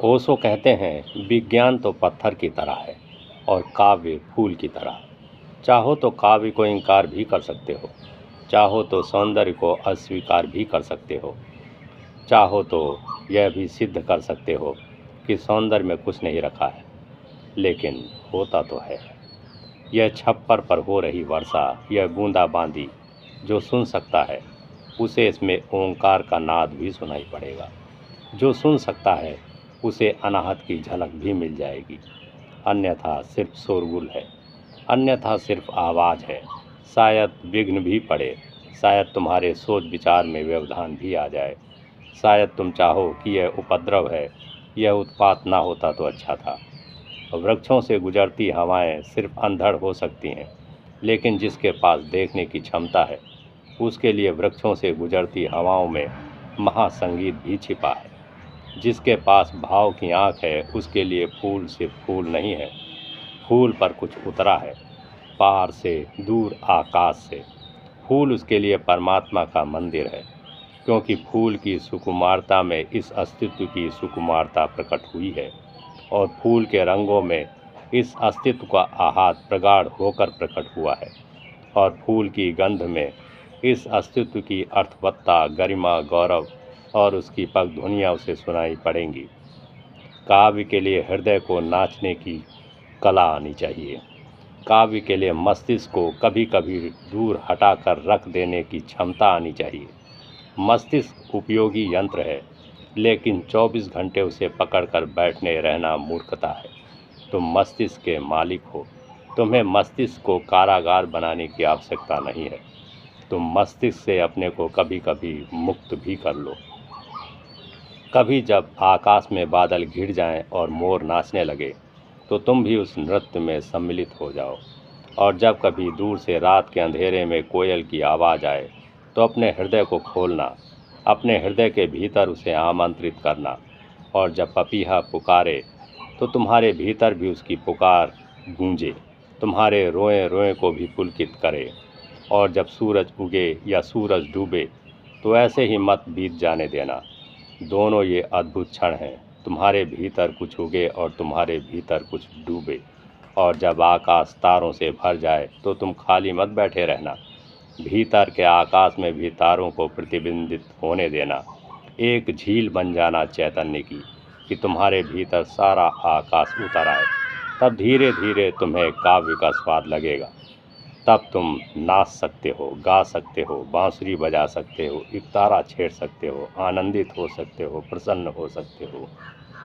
ओशो कहते हैं, विज्ञान तो पत्थर की तरह है और काव्य फूल की तरह। चाहो तो काव्य को इनकार भी कर सकते हो, चाहो तो सौंदर्य को अस्वीकार भी कर सकते हो, चाहो तो यह भी सिद्ध कर सकते हो कि सौंदर्य में कुछ नहीं रखा है, लेकिन होता तो है। यह छप्पर पर हो रही वर्षा, यह बूंदाबांदी जो सुन सकता है, उसे इसमें ओंकार का नाद भी सुनाई पड़ेगा। जो सुन सकता है, उसे अनाहत की झलक भी मिल जाएगी। अन्यथा सिर्फ शोरगुल है, अन्यथा सिर्फ आवाज़ है। शायद विघ्न भी पड़े, शायद तुम्हारे सोच विचार में व्यवधान भी आ जाए। शायद तुम चाहो कि यह उपद्रव है, यह उत्पात ना होता तो अच्छा था। वृक्षों से गुजरती हवाएं सिर्फ अंधड़ हो सकती हैं, लेकिन जिसके पास देखने की क्षमता है, उसके लिए वृक्षों से गुजरती हवाओं में महासंगीत भी छिपा है। जिसके पास भाव की आँख है, उसके लिए फूल सिर्फ फूल नहीं है, फूल पर कुछ उतरा है, पार से, दूर आकाश से। फूल उसके लिए परमात्मा का मंदिर है, क्योंकि फूल की सुकुमारता में इस अस्तित्व की सुकुमारता प्रकट हुई है, और फूल के रंगों में इस अस्तित्व का आहात प्रगाढ़ होकर प्रकट हुआ है, और फूल की गंध में इस अस्तित्व की अर्थवत्ता, गरिमा, गौरव और उसकी पगध्वनियाँ उसे सुनाई पड़ेंगी। काव्य के लिए हृदय को नाचने की कला आनी चाहिए। काव्य के लिए मस्तिष्क को कभी कभी दूर हटाकर रख देने की क्षमता आनी चाहिए। मस्तिष्क उपयोगी यंत्र है, लेकिन 24 घंटे उसे पकड़कर बैठने रहना मूर्खता है। तुम मस्तिष्क के मालिक हो, तुम्हें मस्तिष्क को कारागार बनाने की आवश्यकता नहीं है। तुम मस्तिष्क से अपने को कभी कभी मुक्त भी कर लो। कभी जब आकाश में बादल घिर जाएं और मोर नाचने लगे, तो तुम भी उस नृत्य में सम्मिलित हो जाओ। और जब कभी दूर से रात के अंधेरे में कोयल की आवाज़ आए, तो अपने हृदय को खोलना, अपने हृदय के भीतर उसे आमंत्रित करना। और जब पपीहा पुकारे, तो तुम्हारे भीतर भी उसकी पुकार गूंजे, तुम्हारे रोए रोए को भी पुलकित करे। और जब सूरज उगे या सूरज डूबे, तो ऐसे ही मत बीत जाने देना। दोनों ये अद्भुत क्षण हैं, तुम्हारे भीतर कुछ उगे और तुम्हारे भीतर कुछ डूबे। और जब आकाश तारों से भर जाए, तो तुम खाली मत बैठे रहना, भीतर के आकाश में भी तारों को प्रतिबिंबित होने देना। एक झील बन जाना चैतन्य की, कि तुम्हारे भीतर सारा आकाश उतर आए। तब धीरे धीरे तुम्हें काव्य का स्वाद लगेगा। तब तुम नाच सकते हो, गा सकते हो, बांसुरी बजा सकते हो, इकतारा छेड़ सकते हो, आनंदित हो सकते हो, प्रसन्न हो सकते हो।